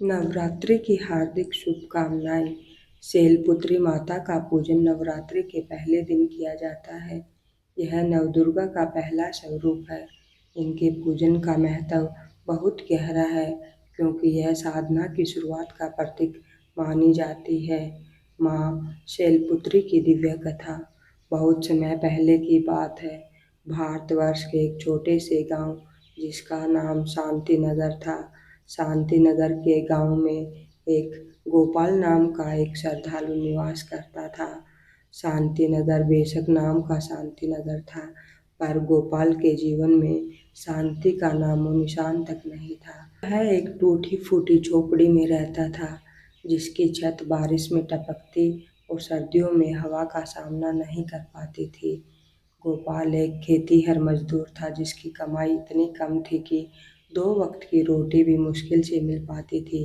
नवरात्रि की हार्दिक शुभकामनाएं। शैलपुत्री माता का पूजन नवरात्रि के पहले दिन किया जाता है। यह नवदुर्गा का पहला स्वरूप है। इनके पूजन का महत्व बहुत गहरा है क्योंकि यह साधना की शुरुआत का प्रतीक मानी जाती है। माँ शैलपुत्री की दिव्य कथा। बहुत समय पहले की बात है। भारतवर्ष के एक छोटे से गांव जिसका नाम शांति नगर था। शांति नगर के गांव में एक गोपाल नाम का एक श्रद्धालु निवास करता था। शांति नगर बेशक नाम का शांति नगर था, पर गोपाल के जीवन में शांति का नामो निशान तक नहीं था। वह एक टूटी फूटी झोपड़ी में रहता था, जिसकी छत बारिश में टपकती और सर्दियों में हवा का सामना नहीं कर पाती थी। गोपाल एक खेतीहर मजदूर था, जिसकी कमाई इतनी कम थी कि 2 वक्त की रोटी भी मुश्किल से मिल पाती थी।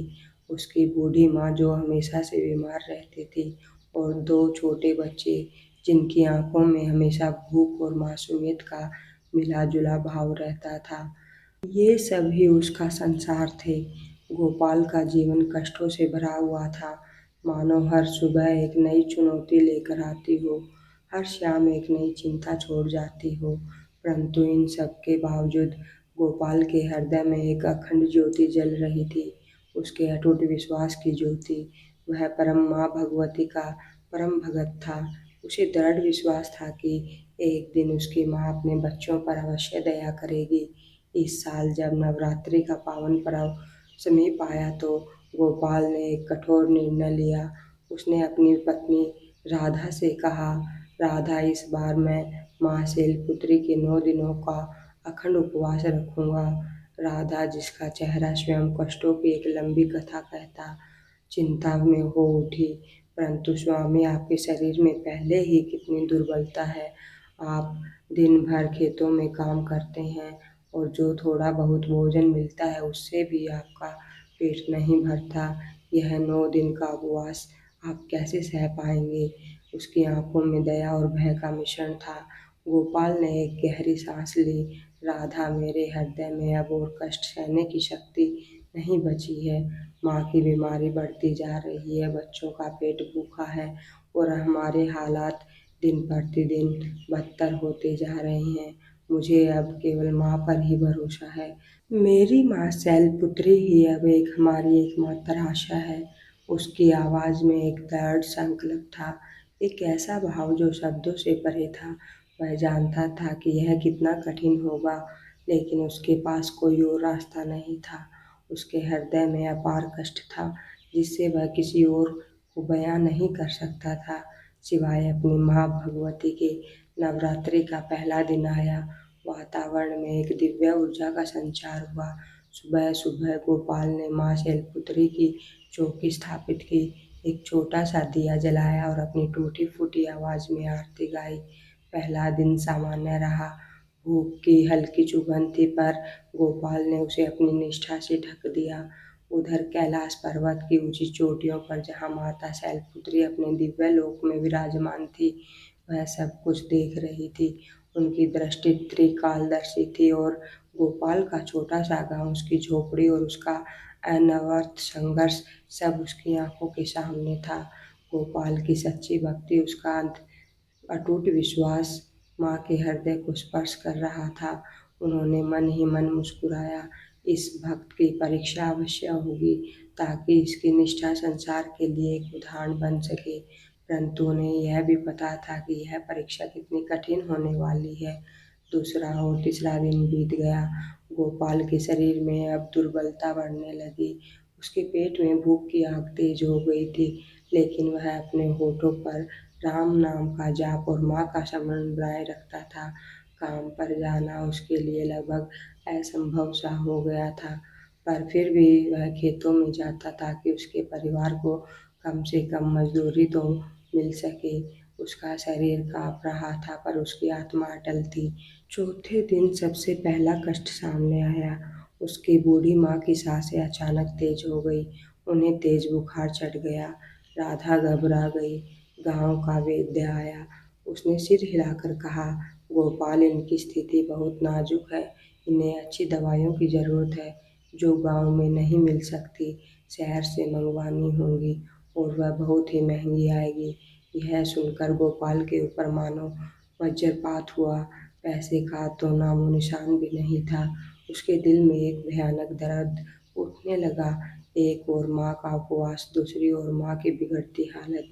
उसकी बूढ़ी माँ जो हमेशा से बीमार रहती थी और 2 छोटे बच्चे जिनकी आंखों में हमेशा भूख और मासूमियत का मिला जुला भाव रहता था। ये सभी उसका संसार थे। गोपाल का जीवन कष्टों से भरा हुआ था, मानो हर सुबह एक नई चुनौती लेकर आती हो, हर शाम एक नई चिंता छोड़ जाती हो। परंतु इन सब के बावजूद गोपाल के हृदय में एक अखंड ज्योति जल रही थी, उसके अटूट विश्वास की ज्योति। वह परम माँ भगवती का परम भगत था। उसे दृढ़ विश्वास था कि एक दिन उसकी माँ अपने बच्चों पर अवश्य दया करेगी। इस साल जब नवरात्रि का पावन पर्व समीप आया तो गोपाल ने एक कठोर निर्णय लिया। उसने अपनी पत्नी राधा से कहा, राधा, इस बार मैं माँ शैलपुत्री के 9 दिनों का अखंड उपवास रखूंगा। राधा, जिसका चेहरा स्वयं कष्टों की एक लंबी कथा कहता, चिंता में हो उठी। परंतु स्वामी, आपके शरीर में पहले ही कितनी दुर्बलता है। आप दिन भर खेतों में काम करते हैं और जो थोड़ा बहुत भोजन मिलता है उससे भी आपका पेट नहीं भरता। यह 9 दिन का उपवास आप कैसे सह पाएंगे? उसकी आंखों में दया और भय का मिश्रण था। गोपाल ने एक गहरी सांस ली। राधा, मेरे हृदय में अब और कष्ट सहने की शक्ति नहीं बची है। माँ की बीमारी बढ़ती जा रही है, बच्चों का पेट भूखा है और हमारे हालात दिन प्रतिदिन बदतर होते जा रहे हैं। मुझे अब केवल माँ पर ही भरोसा है। मेरी माँ शैलपुत्री ही अब हमारी एकमात्र आशा है। उसकी आवाज में एक दृढ़ संकल्प था, एक ऐसा भाव जो शब्दों से परे था। वह जानता था कि यह कितना कठिन होगा, लेकिन उसके पास कोई और रास्ता नहीं था। उसके हृदय में अपार कष्ट था, जिससे वह किसी और को बयां नहीं कर सकता था, सिवाय अपनी माँ भगवती के। नवरात्रि का पहला दिन आया। वातावरण में एक दिव्य ऊर्जा का संचार हुआ। सुबह सुबह गोपाल ने माँ शैलपुत्री की चौकी स्थापित की, एक छोटा सा दिया जलाया और अपनी टूटी फूटी आवाज में आरती गाई। पहला दिन सामान्य रहा। भूख की हल्की चुभन थी, पर गोपाल ने उसे अपनी निष्ठा से ढक दिया। उधर कैलाश पर्वत की ऊंची चोटियों पर जहाँ माता शैलपुत्री अपने दिव्य लोक में विराजमान थी, वह सब कुछ देख रही थी। उनकी दृष्टि त्रिकालदर्शी थी और गोपाल का छोटा सा गांव, उसकी झोपड़ी और उसका अनवरत संघर्ष सब उसकी आंखों के सामने था। गोपाल की सच्ची भक्ति, उसका अटूट विश्वास माँ के हृदय को स्पर्श कर रहा था। उन्होंने मन ही मन मुस्कुराया। इस भक्त की परीक्षा अवश्य होगी, ताकि इसकी निष्ठा संसार के लिए एक उदाहरण बन सके। परंतु उन्हें यह भी पता था कि यह परीक्षा कितनी कठिन होने वाली है। दूसरा और तीसरा दिन बीत गया। गोपाल के शरीर में अब दुर्बलता बढ़ने लगी। उसके पेट में भूख की आग तेज हो गई थी, लेकिन वह अपने होठों पर राम नाम का जाप और माँ का स्मरण बनाए रखता था। काम पर जाना उसके लिए लगभग असंभव सा हो गया था, पर फिर भी वह खेतों में जाता ताकि उसके परिवार को कम से कम मजदूरी तो मिल सके। उसका शरीर कांप रहा था, पर उसकी आत्मा अटल थी। चौथे दिन सबसे पहला कष्ट सामने आया। उसकी बूढ़ी माँ की सांसें अचानक तेज हो गई। उन्हें तेज बुखार चढ़ गया। राधा घबरा गई। गांव का वैद्य आया। उसने सिर हिलाकर कहा, गोपाल, इनकी स्थिति बहुत नाजुक है, इन्हें अच्छी दवाइयों की जरूरत है। जो गांव में नहीं मिल सकती, शहर से मंगवानी होंगी और वह बहुत ही महंगी आएगी। यह सुनकर गोपाल के ऊपर मानो वज्रपात हुआ। पैसे का तो नामो निशान भी नहीं था। उसके दिल में एक भयानक दर्द उठने लगा। एक ओर माँ का उपवास, दूसरी ओर माँ की बिगड़ती हालत।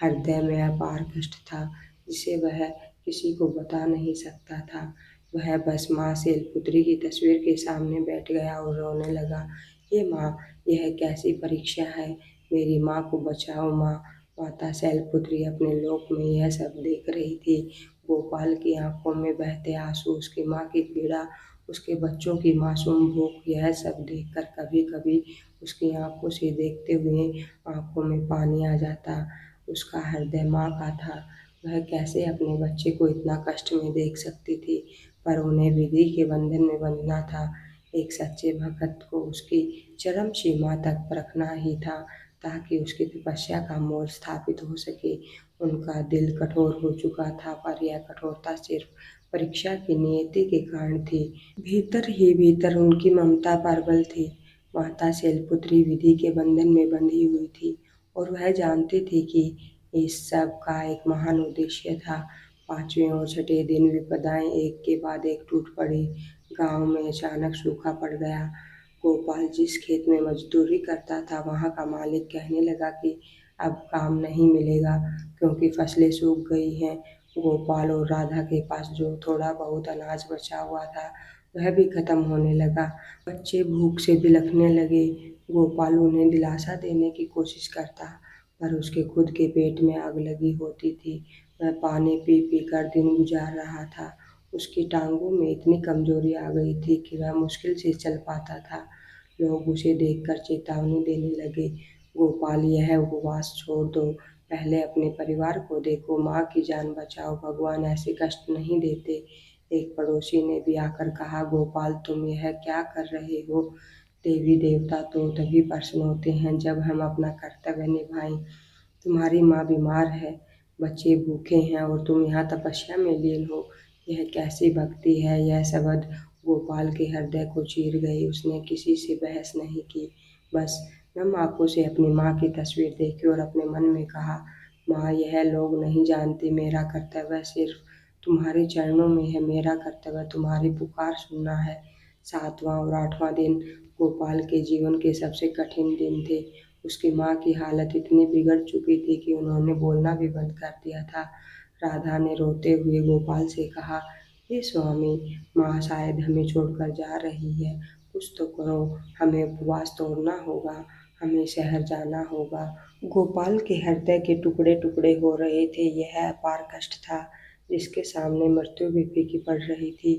हृदय में अपार कष्ट था जिसे वह किसी को बता नहीं सकता था। वह बस माँ शैलपुत्री की तस्वीर के सामने बैठ गया और रोने लगा। ये माँ, यह कैसी परीक्षा है? मेरी माँ को बचाओ माँ। माता शैलपुत्री अपने लोक में यह सब देख रही थी। गोपाल की आंखों में बहते आंसू, उसकी माँ की पीड़ा, उसके बच्चों की मासूम भूख, यह सब देखकर कभी कभी उसकी आंखों से देखते हुए आंखों में पानी आ जाता। उसका हृदय माँ का था। वह कैसे अपने बच्चे को इतना कष्ट में देख सकती थी, पर उन्हें विधि के बंधन में बंधना था। एक सच्चे भक्त को उसकी चरम सीमा तक परखना ही था, ताकि उसकी तपस्या का मोल स्थापित हो सके। उनका दिल कठोर हो चुका था, पर यह कठोरता सिर्फ परीक्षा की नियति के कारण थी। भीतर ही भीतर उनकी ममता प्रबल थी। माता शैलपुत्री विधि के बंधन में बंधी हुई थी और वह जानती थी कि इस सब का एक महान उद्देश्य था। पांचवें और छठे दिन विपदाएं एक के बाद एक टूट पड़ी। गांव में अचानक सूखा पड़ गया। गोपाल जिस खेत में मजदूरी करता था, वहां का मालिक कहने लगा कि अब काम नहीं मिलेगा क्योंकि फसलें सूख गई हैं। गोपाल और राधा के पास जो थोड़ा बहुत अनाज बचा हुआ था, वह भी खत्म होने लगा। बच्चे भूख से बिलखने लगे। गोपाल उन्हें दिलासा देने की कोशिश करता, पर उसके खुद के पेट में आग लगी होती थी। वह पानी पी पी कर दिन गुजार रहा था। उसकी टांगों में इतनी कमजोरी आ गई थी कि वह मुश्किल से चल पाता था। लोग उसे देखकर चेतावनी देने लगे, गोपाल, यह उपवास छोड़ दो, पहले अपने परिवार को देखो, माँ की जान बचाओ, भगवान ऐसे कष्ट नहीं देते। एक पड़ोसी ने भी आकर कहा, गोपाल, तुम यह क्या कर रहे हो? देवी देवता तो तभी प्रसन्न होते हैं जब हम अपना कर्तव्य निभाएं। तुम्हारी माँ बीमार है, बच्चे भूखे हैं और तुम यहाँ तपस्या में लीन हो। यह कैसी भक्ति है? यह शब्द गोपाल के हृदय को चीर गए। उसने किसी से बहस नहीं की, बस नम आंखों से अपनी माँ की तस्वीर देखी और अपने मन में कहा, माँ, यह लोग नहीं जानते, मेरा कर्तव्य सिर्फ तुम्हारे चरणों में है। मेरा कर्तव्य तुम्हारी पुकार सुनना है। सातवां और आठवां दिन गोपाल के जीवन के सबसे कठिन दिन थे। उसकी माँ की हालत इतनी बिगड़ चुकी थी कि उन्होंने बोलना भी बंद कर दिया था। राधा ने रोते हुए गोपाल से कहा, हे स्वामी, माँ शायद हमें छोड़कर जा रही है, कुछ तो करो, हमें उपवास तोड़ना होगा, हमें शहर जाना होगा। गोपाल के हृदय के टुकड़े टुकड़े हो रहे थे। यह अपार कष्ट था जिसके सामने मृत्यु भी फीकी पड़ रही थी।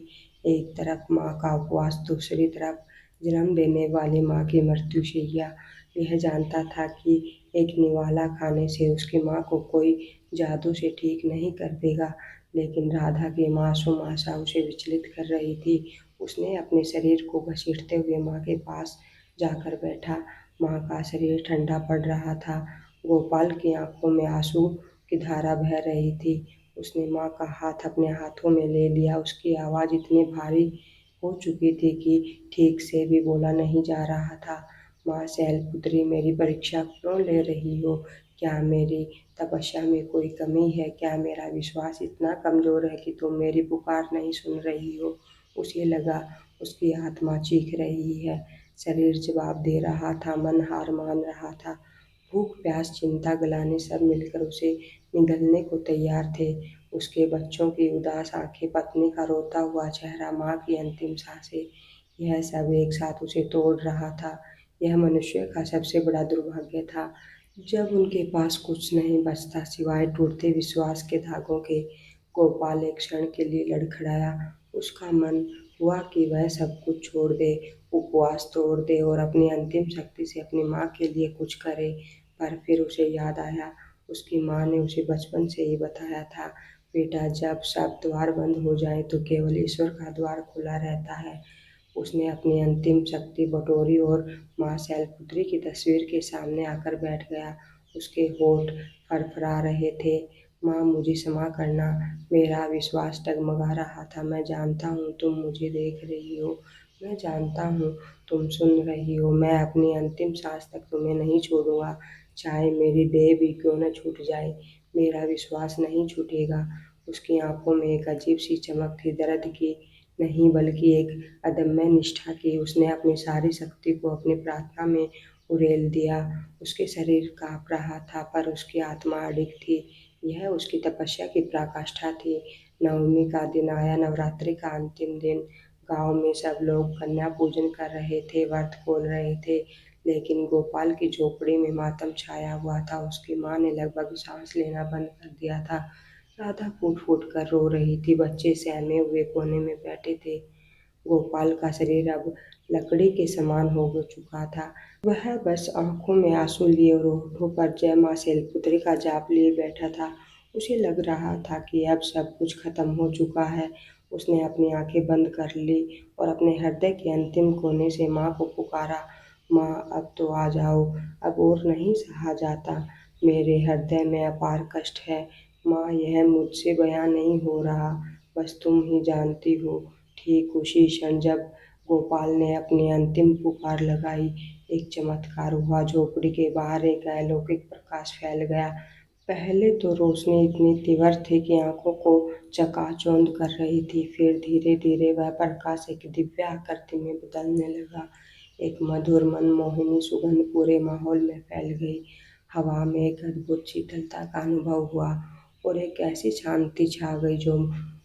एक तरफ माँ का उपवास, दूसरी तरफ जन्म देने वाली माँ की मृत्युशैया। यह जानता था कि एक निवाला खाने से उसकी माँ को कोई जादू से ठीक नहीं कर देगा, लेकिन राधा की मासूम आशा उसे विचलित कर रही थी। उसने अपने शरीर को घसीटते हुए माँ के पास जाकर बैठा। माँ का शरीर ठंडा पड़ रहा था। गोपाल की आंखों में आंसू की धारा बह रही थी। उसने माँ का हाथ अपने हाथों में ले लिया। उसकी आवाज़ इतनी भारी हो चुकी थी कि ठीक से भी बोला नहीं जा रहा था। माँ शैलपुत्री, मेरी परीक्षा क्यों ले रही हो? क्या मेरी तपस्या में कोई कमी है? क्या मेरा विश्वास इतना कमजोर है कि तुम मेरी पुकार नहीं सुन रही हो? उसे लगा उसकी आत्मा चीख रही है। शरीर जवाब दे रहा था, मन हार मान रहा था। भूख, प्यास, चिंता, ग्लानि सब मिलकर उसे निगलने को तैयार थे। उसके बच्चों की उदास आंखें, पत्नी का रोता हुआ चेहरा, माँ की अंतिम सांसें, यह सब एक साथ उसे तोड़ रहा था। यह मनुष्य का सबसे बड़ा दुर्भाग्य था। जब उनके पास कुछ नहीं बचता सिवाय टूटते विश्वास के धागों के। गोपाल एक क्षण के लिए लड़खड़ाया। उसका मन हुआ कि वह सब कुछ छोड़ दे, उपवास तोड़ दे और अपनी अंतिम शक्ति से अपनी माँ के लिए कुछ करे। पर फिर उसे याद आया, उसकी माँ ने उसे बचपन से ही बताया था, बेटा, जब सब द्वार बंद हो जाएं तो केवल ईश्वर का द्वार खुला रहता है। उसने अपनी अंतिम शक्ति बटोरी और माँ शैलपुत्री की तस्वीर के सामने आकर बैठ गया। उसके होठ फरफरा रहे थे। माँ, मुझे क्षमा करना, मेरा विश्वास डगमगा रहा था। मैं जानता हूँ तुम मुझे देख रही हो, मैं जानता हूँ तुम सुन रही हो। मैं अपनी अंतिम सांस तक तुम्हें नहीं छोड़ूंगा, चाहे मेरी देह भी क्यों न छूट जाए। मेरा विश्वास नहीं छूटेगा। उसकी आंखों में एक अजीब सी चमक थी, दर्द की नहीं बल्कि एक अदम्य निष्ठा की। उसने अपनी सारी शक्ति को अपनी प्रार्थना में उड़ेल दिया। उसके शरीर कांप रहा था पर उसकी आत्मा अडिग थी। यह उसकी तपस्या की पराकाष्ठा थी। नवमी का दिन आया, नवरात्रि का अंतिम दिन। गांव में सब लोग कन्या पूजन कर रहे थे, व्रत खोल रहे थे, लेकिन गोपाल की झोपड़ी में मातम छाया हुआ था। उसकी माँ ने लगभग सांस लेना बंद कर दिया था। राधा फूट फूट कर रो रही थी, बच्चे सहमे हुए कोने में बैठे थे। गोपाल का शरीर अब लकड़ी के समान हो चुका था। वह बस आंखों में आंसू लिए और होठों पर जय मां शैलपुत्री का जाप लिए बैठा था। उसे लग रहा था कि अब सब कुछ खत्म हो चुका है। उसने अपनी आंखें बंद कर ली और अपने हृदय के अंतिम कोने से माँ को पुकारा, माँ अब तो आ जाओ, अब और नहीं सहा जाता। मेरे हृदय में अपार कष्ट है माँ, यह मुझसे बयां नहीं हो रहा, बस तुम ही जानती हो। ठीक उसी क्षण जब गोपाल ने अपनी अंतिम पुकार लगाई, एक चमत्कार हुआ। झोपड़ी के बाहर एक अलौकिक प्रकाश फैल गया। पहले तो रोशनी इतनी तीव्र थी कि आंखों को चकाचौंध कर रही थी, फिर धीरे धीरे वह प्रकाश एक दिव्य आकृति में बदलने लगा। एक मधुर मनमोहिनी सुगंध पूरे माहौल में फैल गई। हवा में एक अद्भुत शीतलता का अनुभव हुआ और एक ऐसी शांति छा गई जो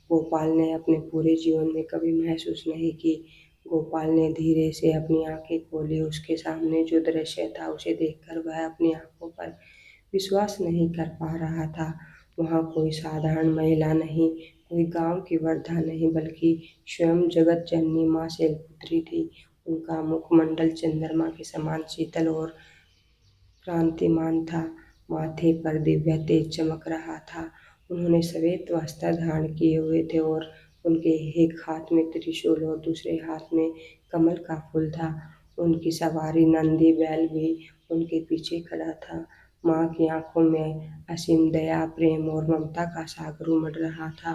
गोपाल ने अपने पूरे जीवन में कभी महसूस नहीं की। गोपाल ने धीरे से अपनी आंखें खोली। उसके सामने जो दृश्य था उसे देखकर वह अपनी आंखों पर विश्वास नहीं कर पा रहा था। वहाँ कोई साधारण महिला नहीं, कोई गांव की वृद्धा नहीं, बल्कि स्वयं जगत जननी माँ शैलपुत्री थी। उनका मुखमंडल चंद्रमा के समान शीतल और कांतिमान था। माथे पर दिव्य तेज चमक रहा था। उन्होंने श्वेत वस्त्र धारण किए हुए थे और उनके एक हाथ में त्रिशूल और दूसरे हाथ में कमल का फूल था। उनकी सवारी नंदी बैल भी उनके पीछे खड़ा था। माँ की आंखों में असीम दया, प्रेम और ममता का सागर उमड़ रहा था।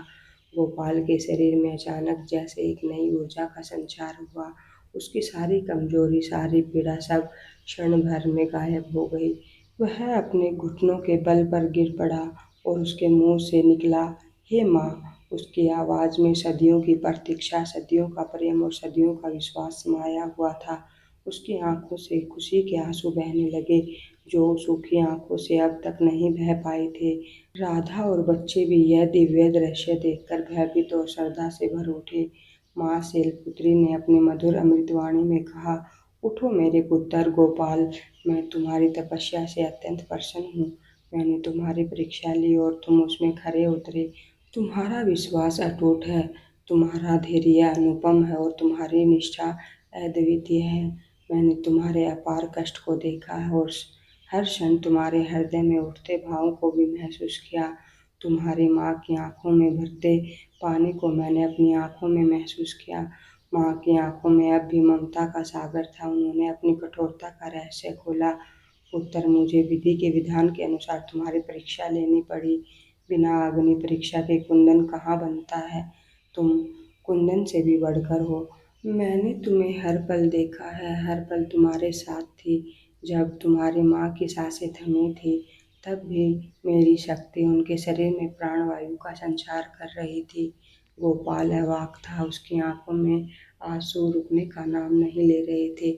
गोपाल के शरीर में अचानक जैसे एक नई ऊर्जा का संचार हुआ। उसकी सारी कमजोरी, सारी पीड़ा सब क्षण भर में गायब हो गई। वह अपने घुटनों के बल पर गिर पड़ा और उसके मुंह से निकला, हे माँ। उसकी आवाज में सदियों की प्रतीक्षा, सदियों का प्रेम और सदियों का विश्वास समाया हुआ था। उसकी आंखों से खुशी के आंसू बहने लगे, जो सूखी आंखों से अब तक नहीं बह पाए थे। राधा और बच्चे भी यह दिव्य दृश्य देखकर भयभीत और श्रद्धा से भर उठे। माँ शैलपुत्री ने अपनी मधुर अमृतवाणी में कहा, उठो मेरे पुत्र गोपाल, मैं तुम्हारी तपस्या से अत्यंत प्रसन्न हूँ। मैंने तुम्हारी परीक्षा ली और तुम उसमें खरे उतरे। तुम्हारा विश्वास अटूट है, तुम्हारा धैर्य अनुपम है और तुम्हारी निष्ठा अद्वितीय है। मैंने तुम्हारे अपार कष्ट को देखा है और हर क्षण तुम्हारे हृदय में उठते भावों को भी महसूस किया। तुम्हारी माँ की आंखों में भरते पानी को मैंने अपनी आंखों में महसूस किया। माँ की आंखों में अब भी ममता का सागर था। उन्होंने अपनी कठोरता का रहस्य खोला। पुत्र, मुझे विधि के विधान के अनुसार तुम्हारी परीक्षा लेनी पड़ी। बिना अग्नि परीक्षा के कुंदन कहाँ बनता है। तुम कुंदन से भी बढ़कर हो। मैंने तुम्हें हर पल देखा है, हर पल तुम्हारे साथ थी। जब तुम्हारी माँ की सांसें थमी थी, तब भी मेरी शक्ति उनके शरीर में प्राणवायु का संचार कर रही थी। गोपाल अवाक था। उसकी आंखों में आंसू रुकने का नाम नहीं ले रहे थे।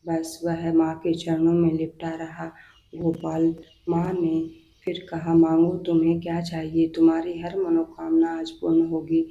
बस वह माँ के चरणों में लिपटा रहा। गोपाल, माँ ने फिर कहा, मांगो, तुम्हें क्या चाहिए? तुम्हारी हर मनोकामना आज पूर्ण होगी।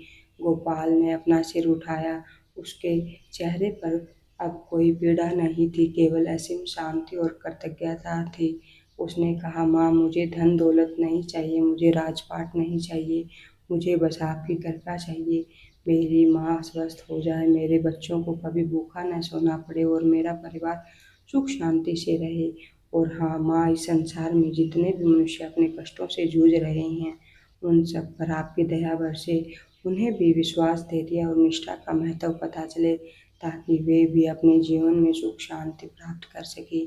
गोपाल ने अपना सिर उठाया। उसके चेहरे पर अब कोई पीड़ा नहीं थी, केवल असीम शांति और कृतज्ञता थी। उसने कहा, माँ, मुझे धन दौलत नहीं चाहिए, मुझे राजपाट नहीं चाहिए, मुझे बस आपकी कृपा चाहिए। मेरी माँ स्वस्थ हो जाए, मेरे बच्चों को कभी भूखा न सोना पड़े और मेरा परिवार सुख शांति से रहे। और हाँ माँ, इस संसार में जितने भी मनुष्य अपने कष्टों से जूझ रहे हैं, उन सब पर आपकी दया बरसे। उन्हें भी विश्वास, धैर्य और निष्ठा का महत्व पता चले, ताकि वे भी अपने जीवन में सुख शांति प्राप्त कर सके।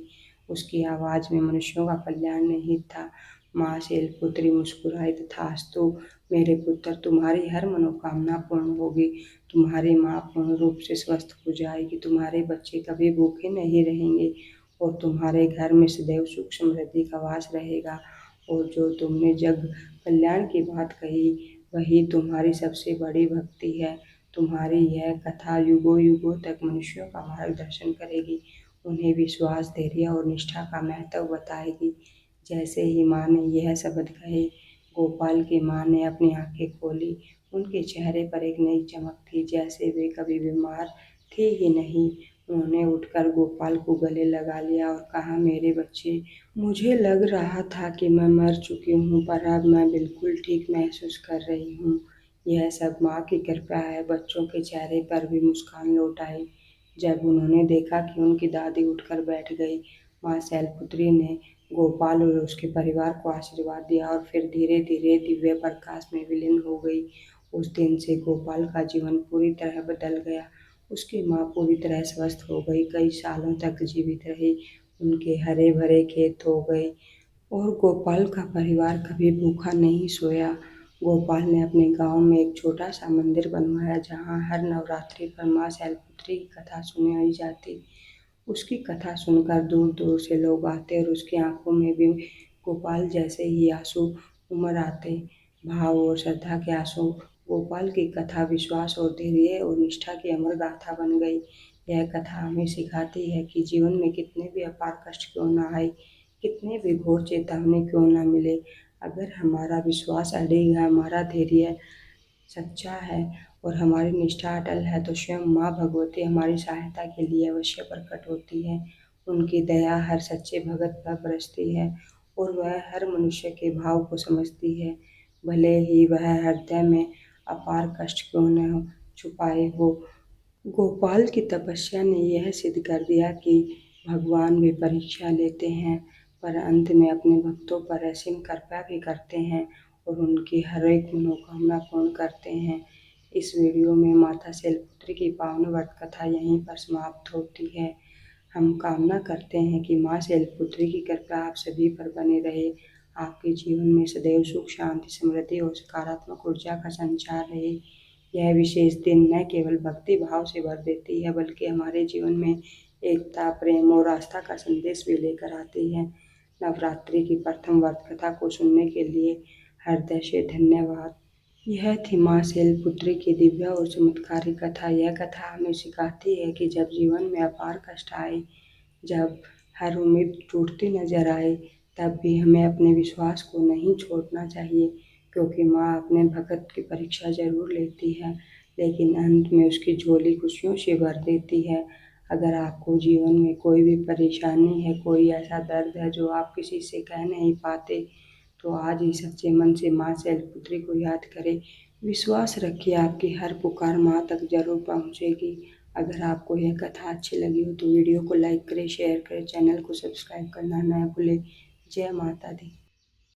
उसकी आवाज में मनुष्यों का कल्याण निहित था। माँ शैलपुत्री मुस्कुराई, तथास्तु। मेरे पुत्र, तुम्हारी हर मनोकामना पूर्ण होगी। तुम्हारी माँ पूर्ण रूप से स्वस्थ हो जाएगी। तुम्हारे बच्चे कभी भूखे नहीं रहेंगे और तुम्हारे घर में सदैव सुख समृद्धि का वास रहेगा। और जो तुमने जग कल्याण की बात कही, वही तुम्हारी सबसे बड़ी भक्ति है। तुम्हारी यह कथा युगों युगों तक मनुष्यों का मार्गदर्शन करेगी, उन्हें विश्वास, धैर्य और निष्ठा का महत्व बताएगी। जैसे ही माँ ने यह शब्द कहे, गोपाल की माँ ने अपनी आंखें खोली। उनके चेहरे पर एक नई चमक थी, जैसे वे कभी बीमार थे ही नहीं। उन्होंने उठकर गोपाल को गले लगा लिया और कहा, मेरे बच्चे, मुझे लग रहा था कि मैं मर चुकी हूँ, पर अब मैं बिल्कुल ठीक महसूस कर रही हूँ। यह सब माँ की कृपा है। बच्चों के चेहरे पर भी मुस्कान लौट आई जब उन्होंने देखा कि उनकी दादी उठकर बैठ गई। माँ शैलपुत्री ने गोपाल और उसके परिवार को आशीर्वाद दिया और फिर धीरे धीरे दिव्य प्रकाश में विलीन हो गई। उस दिन से गोपाल का जीवन पूरी तरह बदल गया। उसकी माँ पूरी तरह स्वस्थ हो गई, कई सालों तक जीवित रही, उनके हरे भरे खेत हो गए और गोपाल का परिवार कभी भूखा नहीं सोया। गोपाल ने अपने गांव में एक छोटा सा मंदिर बनवाया, जहां हर नवरात्रि पर माँ शैलपुत्री की कथा सुनाई जाती। उसकी कथा सुनकर दूर दूर से लोग आते और उसकी आंखों में भी गोपाल जैसे ही आंसू उमड़ आते, भाव और श्रद्धा के आंसू। गोपाल की कथा विश्वास और धैर्य और निष्ठा की अमर गाथा बन गई। यह कथा हमें सिखाती है कि जीवन में कितने भी अपार कष्ट क्यों न आए, कितने भी घोर चेतावनी क्यों न मिले, अगर हमारा विश्वास अड़ेगा, हमारा धैर्य सच्चा है और हमारी निष्ठा अटल है, तो स्वयं माँ भगवती हमारी सहायता के लिए अवश्य प्रकट होती है। उनकी दया हर सच्चे भगत पर बरसती है और वह हर मनुष्य के भाव को समझती है, भले ही वह हृदय में अपार कष्ट क्यों न छुपाए हो। गोपाल की तपस्या ने यह सिद्ध कर दिया कि भगवान भी परीक्षा लेते हैं, पर अंत में अपने भक्तों पर असीम कृपा भी करते हैं और उनकी हर एक मनोकामना पूर्ण करते हैं। इस वीडियो में माता शैलपुत्री की पावन व्रत कथा यहीं पर समाप्त होती है। हम कामना करते हैं कि माँ शैलपुत्री की कृपा आप सभी पर बने रहे, आपके जीवन में सदैव सुख, शांति, समृद्धि और सकारात्मक ऊर्जा का संचार रहे। यह विशेष दिन न केवल भक्ति भाव से भर देती है, बल्कि हमारे जीवन में एकता, प्रेम और आस्था का संदेश भी लेकर आती है। नवरात्रि की प्रथम व्रत कथा को सुनने के लिए हृदय से धन्यवाद। यह थी माँ शैलपुत्री की दिव्य और चमत्कारी कथा। यह कथा हमें सिखाती है कि जब जीवन में अपार कष्ट आए, जब हर उम्मीद टूटती नजर आए, तब भी हमें अपने विश्वास को नहीं छोड़ना चाहिए, क्योंकि माँ अपने भक्त की परीक्षा जरूर लेती है, लेकिन अंत में उसकी झोली खुशियों से भर देती है। अगर आपको जीवन में कोई भी परेशानी है, कोई ऐसा दर्द है जो आप किसी से कह नहीं पाते, तो आज ही सच्चे मन से माँ शैलपुत्री को याद करें। विश्वास रखिए, आपकी हर पुकार माँ तक जरूर पहुँचेगी। अगर आपको यह कथा अच्छी लगी हो तो वीडियो को लाइक करें, शेयर करें, चैनल को सब्सक्राइब करना ना भूलें। जय माता दी।